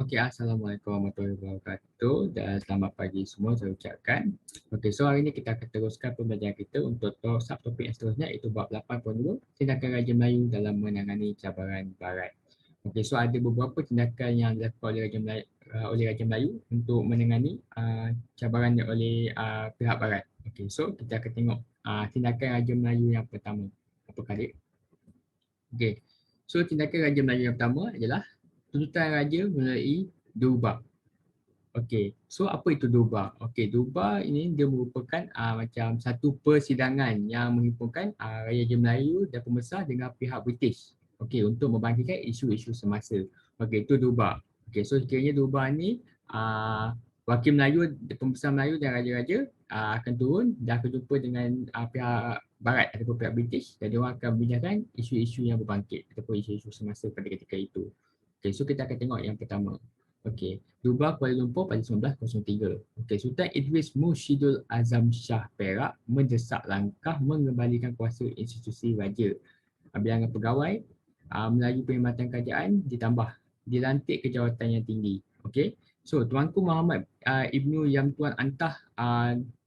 Okey, Assalamualaikum warahmatullahi wabarakatuh dan selamat pagi semua saya ucapkan. Okey, so hari ini kita akan teruskan pembelajaran kita untuk subtopik yang seterusnya iaitu bab 82, tindakan Raja Melayu dalam menangani cabaran barat. Okey, so ada beberapa tindakan yang dilakukan oleh Raja Melayu untuk menangani cabaran oleh pihak barat. Okey, so kita akan tengok tindakan Raja Melayu yang pertama. Apakah dia? Okey. So tindakan Raja Melayu yang pertama adalah tuntutan raja melalui durbar. Okey, so apa itu durbar? Okey, durbar ini dia merupakan macam satu persidangan yang menghimpunkan Raja Melayu dan pembesar dengan pihak British. Okey, untuk membangkitkan isu-isu semasa. Okey, itu durbar. Okey, so sekiranya durbar ni wakil Melayu, pembesar Melayu dan raja-raja akan turun dan akan jumpa dengan pihak barat ataupun pihak British dan diorang akan membincangkan isu-isu yang berbangkit ataupun isu-isu semasa pada ketika itu. Okey, so kita akan tengok yang pertama. Okey, Durbar Kuala Lumpur pada 1903. Okey, Sultan Idris Mursyidul Azam Shah Perak mendesak langkah mengembalikan kuasa institusi raja. Bilangan pegawai Melayu Perkhidmatan Kerajaan ditambah, dilantik ke jawatan yang tinggi. Okey. So, Tuanku Muhammad Ibnu Yam Tuan Antah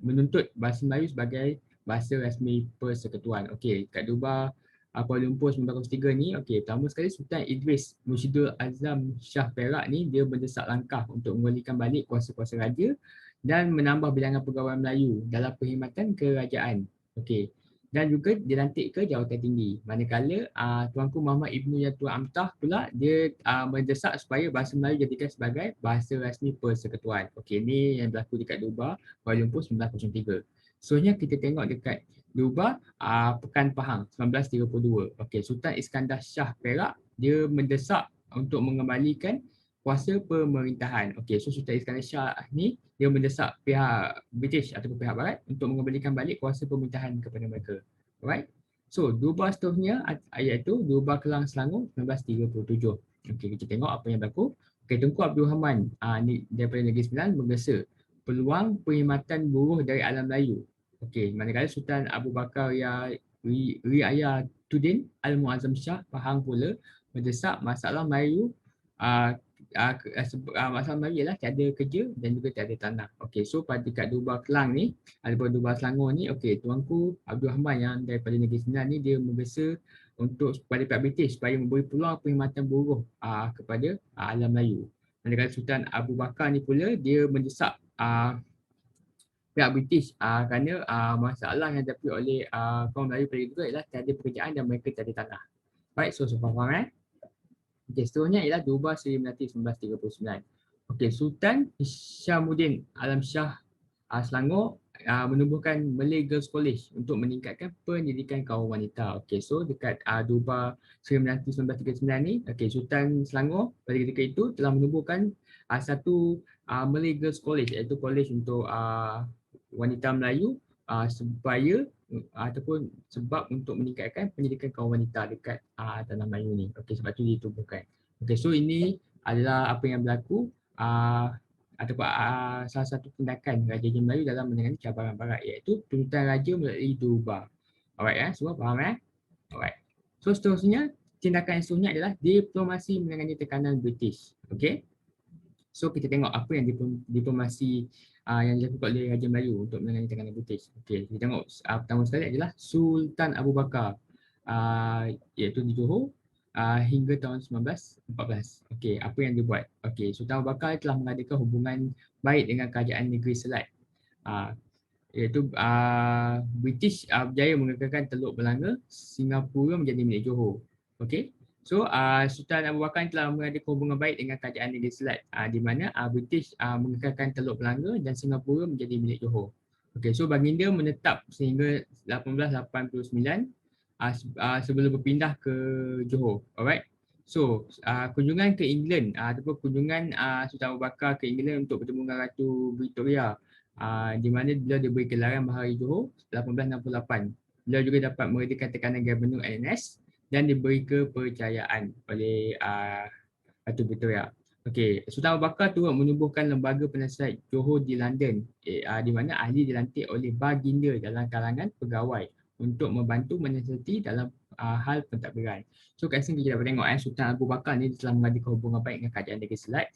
menuntut bahasa Melayu sebagai bahasa rasmi persekutuan. Okey, kat Durbar Kuala Lumpur 1903 ni, okey, pertama sekali Sultan Idris Mursyidul Azam Shah Perak ni dia mendesak langkah untuk menggolihkan balik kuasa-kuasa raja dan menambah bilangan pegawai Melayu dalam perkhidmatan kerajaan. Okey. Dan juga dilantik ke jawatan tinggi. Manakala Tuanku Muhammad Ibnu Tuan Amtah pula dia mendesak supaya bahasa Melayu dijadikan sebagai bahasa rasmi persekutuan. Okey, ni yang berlaku dekat Durbar Kuala Lumpur 1903. Seterusnya kita tengok dekat Durbar Pekan Pahang 1932. Okey, Sultan Iskandar Shah Perak dia mendesak untuk mengembalikan kuasa pemerintahan. Okey, so Sultan Iskandar Shah ni dia mendesak pihak British ataupun pihak barat untuk mengembalikan balik kuasa pemerintahan kepada mereka. Alright. So, Durbar seterusnya iaitu Durbar Kelang Selangor 1937. Okey, kita tengok apa yang berlaku. Okey, Tunku Abdul Rahman ni daripada Negeri Sembilan menggesa peluang perkhidmatan buruh dari alam Melayu. Okey, manakala Sultan Abu Bakar Riayatuddin Al-Muazzam Shah Pahang pula mendesak masalah Melayu masalah Melayu ialah tiada kerja dan juga tiada tanah. Okey, so pada dekat Durbar Kelang ni, ataupun Durbar Selangor ni, okey, Tuanku Abdul Rahman yang daripada Negeri Sembilan ni dia menggesa untuk kepada pihak British supaya memberi peluang perkhidmatan buruh kepada alam Melayu. Manakala Sultan Abu Bakar ni pula dia mendesak pihak British kerana masalah yang dihadapi oleh kaum Melayu pada itu ialah tiada pekerjaan dan mereka tiada tanah. Baik, so faham Okey, seterusnya ialah Durbar Seri Melati 1939. Okey, Sultan Hishamuddin Alam Shah Selangor menubuhkan Malay Girls College untuk meningkatkan pendidikan kaum wanita. Okey, so dekat Durbar Seri Melati 1939 ni, okey, Sultan Selangor pada ketika itu telah menubuhkan satu Malay Girls College iaitu college untuk wanita Melayu supaya ataupun sebab untuk meningkatkan pendidikan kaum wanita dekat tanah Melayu ni. Okey, sebab tu ditubuhkan. Okey, so ini adalah apa yang berlaku ataupun salah satu tindakan Raja Melayu dalam menangani cabaran barat iaitu tuntutan raja melalui Durbar. Alright semua faham Alright. So seterusnya tindakan yang seterusnya adalah diplomasi menangani tekanan British. Okey. So kita tengok apa yang diplomasi yang dilakukan oleh Raja Melayu untuk menangani tekanan British. Okey, kita tengok pertama sekali adalah Sultan Abu Bakar iaitu di Johor hingga tahun 1914. Okey, apa yang dia buat? Okey, Sultan Abu Bakar telah mengadakan hubungan baik dengan kerajaan negeri Selat. Iaitu British berjaya mengekalkan Teluk Belanga, Singapura menjadi milik Johor. Okey. So, Sultan Abu Bakar telah mengadakan hubungan baik dengan kerajaan negeri Selat di mana British mengekalkan Teluk Belanga dan Singapura menjadi milik Johor. Okey, so baginda menetap sehingga 1889 sebelum berpindah ke Johor. Alright. So, kunjungan ke England ataupun kunjungan Sultan Abu Bakar ke England untuk bertemu dengan Ratu Victoria di mana beliau diberi gelaran Bahari Johor 1868. Beliau juga dapat meredakan tekanan Gubernur LNS dan diberi kepercayaan oleh Ratu Victoria. Okey, Sultan Abu Bakar turut menubuhkan lembaga penasihat Johor di London di mana ahli dilantik oleh baginda dalam kalangan pegawai untuk membantu menasihati dalam hal pentadbiran. So kat sini kita dapat tengok Sultan Abu Bakar ni telah mengadakan hubungan baik dengan kerajaan negeri Selat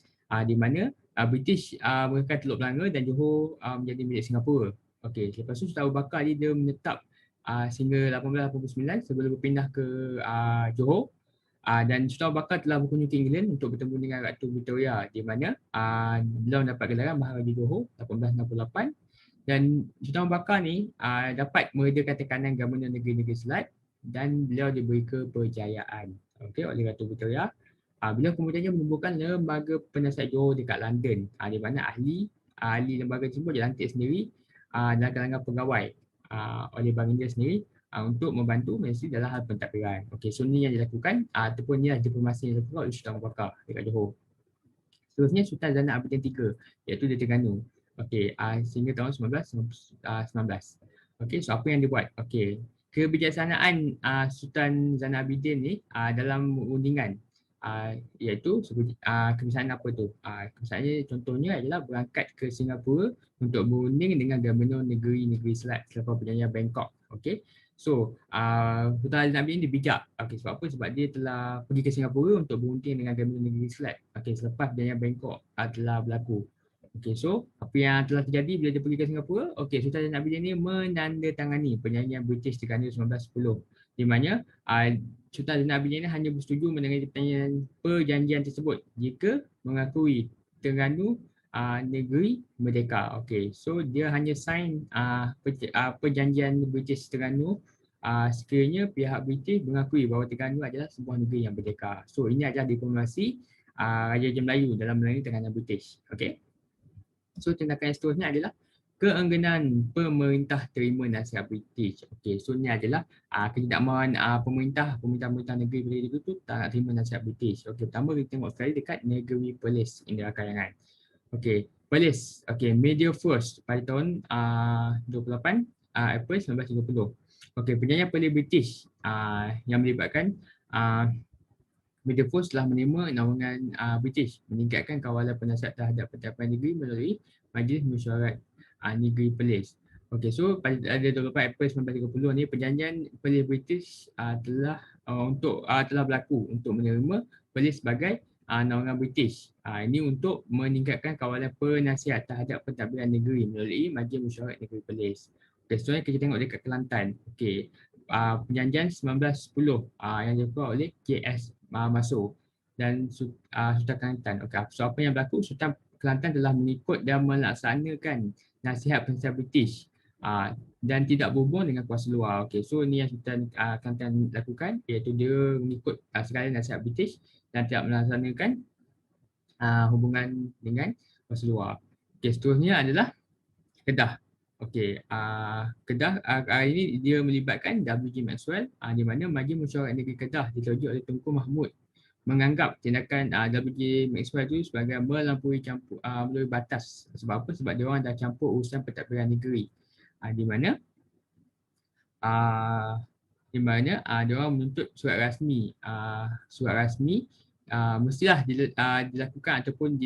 di mana British menggunakan Teluk Belanga dan Johor menjadi milik Singapura. Okey, selepas tu Sultan Abu Bakar ni dia menetap sehingga 1889 sebelum berpindah ke Johor. Dan Sultan Abu Bakar telah berkunjung ke England untuk bertemu dengan Ratu Victoria di mana beliau mendapat gelaran Maharaja Johor 1868. Dan Sultan Abu Bakar ni dapat meredakan tekanan Governor negeri-negeri Selat dan beliau diberi kepercayaan oleh Ratu Victoria. Beliau kemudiannya menubuhkan lembaga penasihat Johor dekat London, di mana ahli lembaga tersebut dilantik sendiri dalam kalangan pegawai oleh baginda sendiri untuk membantu Malaysia dalam hal pentadbiran. Okey, so ni yang dilakukan ataupun ni adalah diplomasi yang dilakukan oleh Sultan Abu Bakar dekat Johor. Seterusnya Sultan Zainal Abidin III iaitu di Terengganu. Okey, sehingga tahun 1919. Okey, so apa yang dia buat? Okey, kebijaksanaan Sultan Zainal Abidin ni dalam undingan iaitu kebijaksanaan apa tu? Kebijaksanaannya contohnya adalah berangkat ke Singapura untuk berunding dengan Gubernur negeri-negeri Selat selepas perjanjian Bangkok. Okey. So, Sultan Zainal Abidin dia bijak. Okey, sebab apa? Sebab dia telah pergi ke Singapura untuk berunding dengan Gubernur negeri Selat. Okey, selepas perjanjian Bangkok telah berlaku. Okey, so apa yang telah terjadi bila dia pergi ke Singapura? Okey, Sultan Zainal Abidin ni menandatangani perjanjian British Terengganu 1910 di mana Sultan Zainal Abidin ni hanya bersetuju menandatangani perjanjian tersebut jika mengakui Terengganu negeri merdeka. Okey, so dia hanya sign perjanjian British Terengganu sekiranya pihak British mengakui bahawa Terengganu adalah sebuah negeri yang merdeka. So ini adalah diplomasi Raja-Raja Melayu dalam melayani Terengganu British. Okey. So tindakan yang seterusnya adalah keengganan pemerintah terima nasihat British. Okey, so ni adalah ketidakmahuan pemerintah negeri bila itu tak nak terima nasihat British. Okey, pertama kita tengok sekali dekat negeri Perlis, Indira Kayangan. Okey, Perlis. Okey, May 1st pada tahun 28 April 1930. Okey, perjanjian Perlis British yang melibatkan Media Force telah menerima naungan British meningkatkan kawalan penasihat terhadap pentadbiran negeri melalui Majlis Mesyuarat Negeri Perlis. Okey, so pada 24 April 1930 ni perjanjian Perlis British telah berlaku untuk menerima Perlis sebagai naungan British. Ini untuk meningkatkan kawalan penasihat terhadap pentadbiran negeri melalui Majlis Mesyuarat Negeri Perlis. Okey, seterusnya kita tengok dekat Kelantan. Okey, perjanjian 1910 yang dibuat oleh KS Masuk dan Sultan Kelantan. Okey, so apa yang berlaku? Sultan Kelantan telah mengikut dan melaksanakan nasihat-nasihat British dan tidak berhubung dengan kuasa luar. Okey, so ini yang Sultan Kelantan lakukan iaitu dia mengikut segala nasihat British dan tidak melaksanakan hubungan dengan kuasa luar. Okey, seterusnya adalah Kedah. Okey, Kedah ini dia melibatkan W.G. Maxwell di mana Majlis Mesyuarat Negeri Kedah diterujuk oleh Tunku Mahmud menganggap tindakan W.G. Maxwell itu sebagai melampaui batas. Sebab apa? Sebab dia orang dah campur urusan pentadbiran negeri. Di mana dia orang menuntut surat rasmi mestilah dilakukan ataupun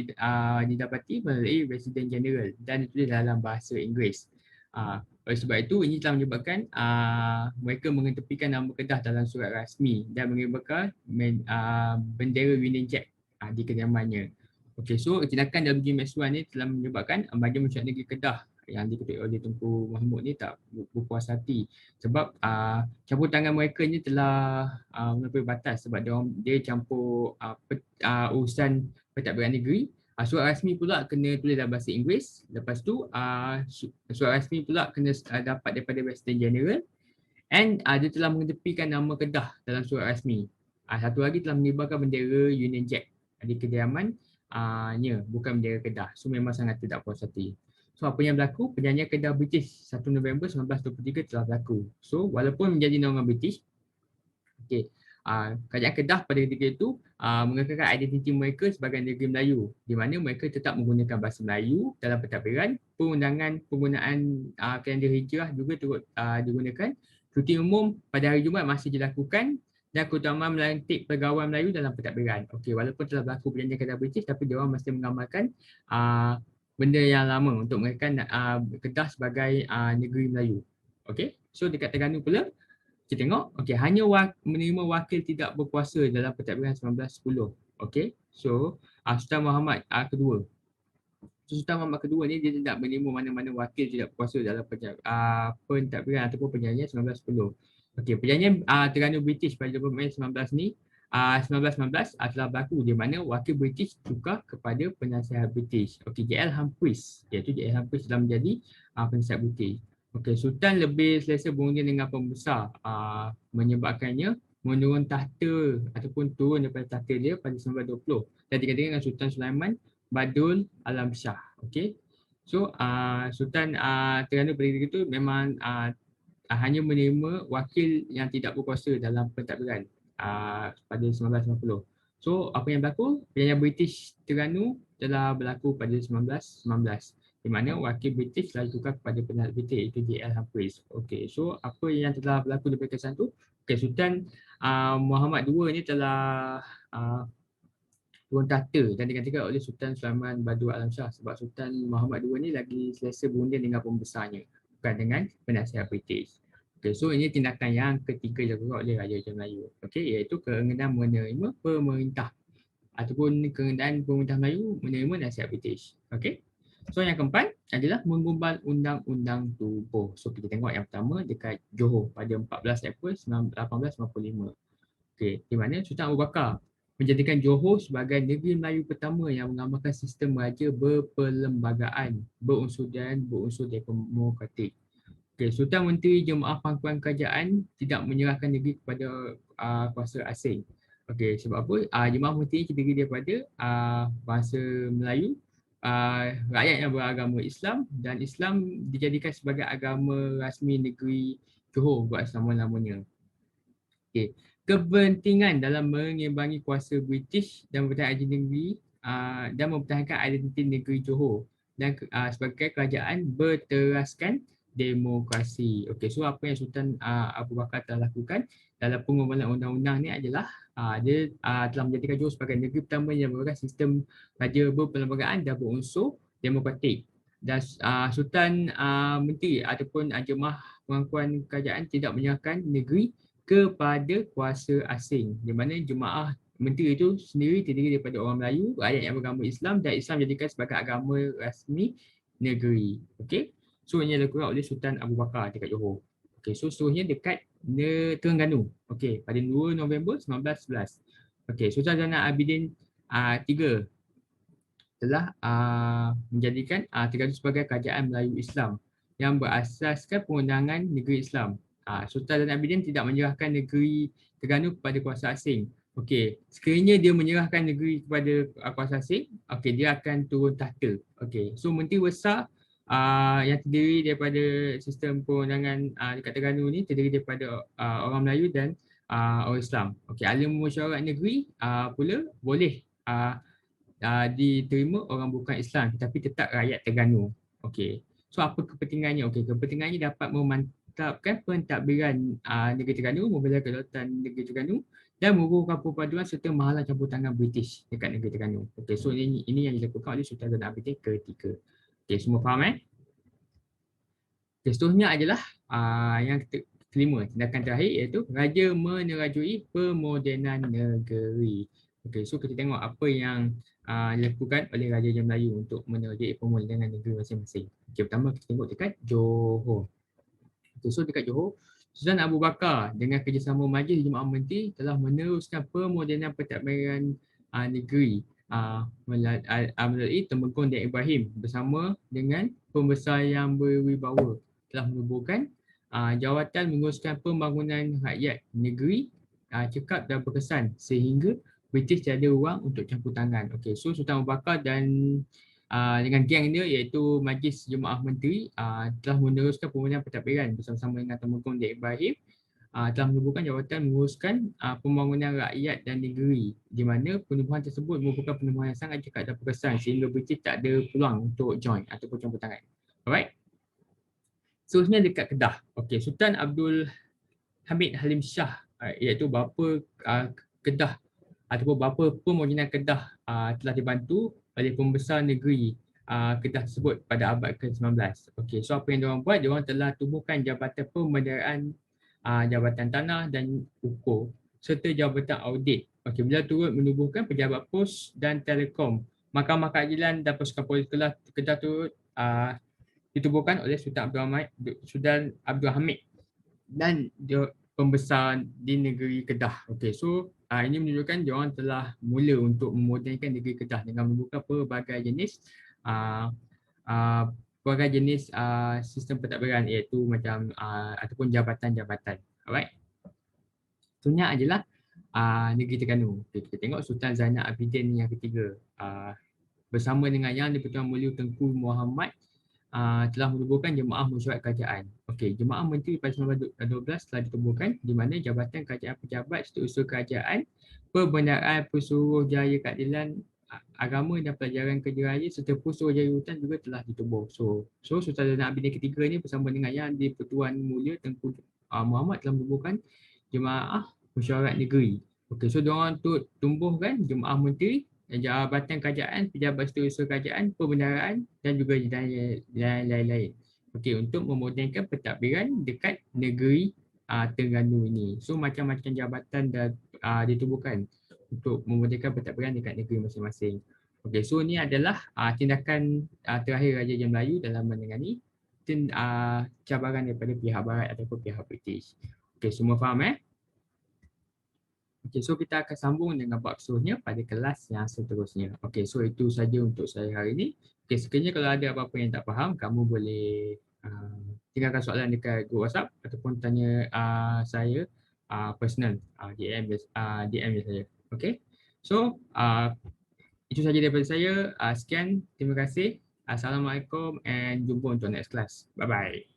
didapati melalui Resident General dan ditulis dalam bahasa Inggeris. Oleh sebab itu, ini telah menyebabkan mereka mengetepikan nama Kedah dalam surat rasmi dan mengibarkan bendera Union Jack di kediamannya. Okey, so tindakan W.G. Maxwell ni telah menyebabkan Majlis Mesyuarat Negeri Kedah yang diketuai oleh Tunku Mahmud ni tak berpuas hati sebab campur tangan mereka ni telah melampaui batas sebab dia campur urusan pentadbiran negeri. Surat rasmi pula kena tulis dalam bahasa Inggeris. Lepas tu surat rasmi pula kena dapat daripada Resident General and dia telah mengetepikan nama Kedah dalam surat rasmi. Satu lagi telah mengibarkan bendera Union Jack di kediaman bukan bendera Kedah. So memang sangat tidak puas hati. So apa yang berlaku? Perjanjian Kedah British 1 November 1923 telah berlaku. So walaupun menjadi naungan British, kerajaan Kedah pada ketika itu mengekalkan identiti mereka sebagai negeri Melayu di mana mereka tetap menggunakan bahasa Melayu dalam pentadbiran. Penggunaan kalender hijrah juga turut digunakan. Cuti umum pada hari Jumaat masih dilakukan dan keutamaan melantik pegawai Melayu dalam pentadbiran. Okey, walaupun telah berlaku perjanjian Kedah British tapi dia orang masih mengamalkan benda yang lama untuk mereka Kedah sebagai negeri Melayu. Okey, so dekat Terengganu pula kita tengok, okey, hanya menerima wakil tidak berkuasa dalam pentadbiran 1910. Okey, so Sultan Muhammad kedua. Sultan Muhammad kedua ni dia tidak menerima mana-mana wakil tidak berkuasa dalam pentadbiran ataupun perjanjian 1910. Okey, perjanjian Terengganu British pada 20 Mei 19 ni 1919 telah berlaku di mana wakil British tukar kepada penasihat British. Okey, JL Humphreys, iaitu JL Humphreys telah menjadi penasihat British. Okey, Sultan lebih selesa berunding dengan pembesar menyebabkannya menurun tahta ataupun turun daripada tahta dia pada 1920 dan digantikan dengan Sultan Sulaiman Badul Alam Shah. Okey. So Sultan Terengganu pada ketika itu memang hanya menerima wakil yang tidak berkuasa dalam pentadbiran pada 1990. So apa yang berlaku? Perjanjian British Terengganu telah berlaku pada 1919 di mana wakil British telah ditukar kepada penasihat British iaitu JL Humphreys. Okey. So apa yang telah berlaku daripada kesan tu? Okey, Sultan Muhammad II ni telah turun tahta dan digantikan oleh Sultan Sulaiman Badul Alam Shah sebab Sultan Muhammad II ni lagi selesa berunding dengan pembesarnya bukan dengan penasihat British. Okay, so ini tindakan yang ketiga dilakukan oleh Raja Raja Melayu. Okay, iaitu keenam menerima pemerintah ataupun keenam pemerintah Melayu menerima nasihat British. Okay. So yang keempat adalah mengumbal undang-undang tubuh. So kita tengok yang pertama dekat Johor pada 14 April 1895. Okay, di mana Sultan Abu Bakar menjadikan Johor sebagai negeri Melayu pertama yang mengamalkan sistem raja berperlembagaan, berunsur demokratik. Okay, Sultan Menteri Jemaah Pangkuan Kerajaan tidak menyerahkan negeri kepada kuasa asing. Okay, sebab apa? Jemaah Menteri terdiri daripada bangsa Melayu, rakyat yang beragama Islam dan Islam dijadikan sebagai agama rasmi negeri Johor buat selama-lamanya. Okay. Kepentingan dalam mengimbangi kuasa British dan mempertahankan negeri dan mempertahankan identiti negeri Johor dan sebagai kerajaan berteraskan demokrasi. Okey, so apa yang Sultan Abu Bakar telah lakukan dalam pengumpulan undang-undang ni adalah dia telah menjadikan Johor sebagai negeri pertama yang menggunakan sistem raja berperlembagaan dan berunsur demokratik. Dan Sultan Menteri ataupun jemaah pengangkuan kerajaan tidak menyerahkan negeri kepada kuasa asing, di mana jemaah menteri itu sendiri terdiri daripada orang Melayu, rakyat yang beragama Islam dan Islam dijadikan sebagai agama rasmi negeri. Okey. So ini dilakukan oleh Sultan Abu Bakar dekat Johor. Okey, so seterusnya dekat Terengganu. Okey, pada 2 November 1911. Okey, Sultan Zainal Abidin III telah menjadikan Terengganu sebagai kerajaan Melayu Islam yang berasaskan perundangan negeri Islam. Sultan Zainal Abidin tidak menyerahkan negeri Terengganu kepada kuasa asing. Okey, sekiranya dia menyerahkan negeri kepada kuasa asing, okey, dia akan turun tahta. Okey, so menteri besar yang terdiri daripada sistem perundangan dekat Terengganu ni terdiri daripada orang Melayu dan orang Islam. Okey, ahli mesyuarat negeri pula boleh diterima orang bukan Islam tetapi tetap rakyat Terengganu. Okey. So apa kepentingannya? Okey, kepentingannya dapat memantapkan pentadbiran negeri Terengganu, membela kedaulatan negeri Terengganu dan mengukuhkan perpaduan serta menghalang campur tangan British dekat negeri Terengganu. Okey, so ini yang dilakukan oleh Sultan Zainal Abidin ketiga. Okey, semua faham Okay, seterusnya adalah yang kelima, tindakan terakhir iaitu raja menerajui pemodenan negeri. Okey, so kita tengok apa yang dilakukan oleh Raja Melayu untuk menerajui pemodenan negeri masing-masing. Okey, pertama kita tengok dekat Johor. Okay, so dekat Johor, Sultan Abu Bakar dengan kerjasama Majlis Jemaah Menteri telah meneruskan pemodenan pentadbiran negeri melalui Temenggong dan Ibrahim bersama dengan pembesar yang berwibawa telah menubuhkan jawatan menguruskan pembangunan rakyat negeri cekap dan berkesan sehingga British tiada ruang untuk campur tangan. Okey, so Sultan Abu Bakar dan dengan geng dia iaitu Majlis Jemaah Menteri telah meneruskan pemodenan pentadbiran bersama-sama dengan Temenggong dan Ibrahim telah menubuhkan jawatan menguruskan pembangunan rakyat dan negeri di mana penubuhan tersebut merupakan penubuhan yang sangat cekap dan berkesan sehingga British tak ada peluang untuk join ataupun campur tangan. Alright. Seterusnya dekat Kedah. Okey, Sultan Abdul Hamid Halim Shah iaitu bapa Kedah ataupun bapa pemodenan Kedah telah dibantu oleh pembesar negeri Kedah tersebut pada abad ke-19. Okey, so apa yang diorang buat? Diorang telah tubuhkan Jabatan Pemenderaan Jabatan Tanah dan Ukur serta Jabatan Audit Okey, beliau turut menubuhkan pejabat pos dan telekom. Mahkamah Keadilan dan Pasukan Polis Kedah turut ditubuhkan oleh Sultan Abdul Hamid dan dia pembesar di negeri Kedah. Okey, so ini menunjukkan dia orang telah mula untuk memodernkan negeri Kedah dengan membuka pelbagai jenis uh, uh, pelbagai jenis sistem pentadbiran iaitu macam ataupun jabatan-jabatan. Alright. Itunya adalah negeri Terengganu. Okay, kita tengok Sultan Zainal Abidin yang ketiga. Bersama dengan Yang di-Pertuan Mulia Tengku Muhammad telah menubuhkan Jemaah Mesyuarat Kerajaan. Okey, Jemaah Menteri pada 1912 telah ditubuhkan di mana Jabatan Kerajaan Pejabat Setiausaha Kerajaan, Perbendaharaan Pesuruhjaya Keadilan Agama dan Pelajaran Kerja Raya serta Pesuruhjaya Hutan juga telah ditubuh. So Sultan Zainal Abidin ketiga ni bersama dengan Yang di-Pertuan Mulia Tengku Muhammad telah menubuhkan Jemaah Mesyuarat Negeri. Okey, so diorang tu tumbuhkan Jemaah Menteri dan Jabatan Kerajaan, Pejabat Setiausaha Kerajaan, Perbendaharaan dan juga lain-lain. Okey, untuk memodernkan pentadbiran dekat negeri Terengganu ini. So macam-macam jabatan dah ditubuhkan untuk memodernkan pentadbiran dekat negeri masing-masing. Okey, so ini adalah tindakan terakhir Raja Jam Melayu dalam menangani cabaran daripada pihak Barat ataupun pihak British. Okey, semua faham Okey, so kita akan sambung dengan bab seterusnya pada kelas yang seterusnya. Okey, so itu saja untuk saya hari ini. Okey, sekiranya kalau ada apa-apa yang tak faham, kamu boleh tinggalkan soalan dekat grup WhatsApp ataupun tanya saya personal DM saya. Okey. So, itu saja daripada saya. Sekian, terima kasih. Assalamualaikum and jumpa untuk next class. Bye bye.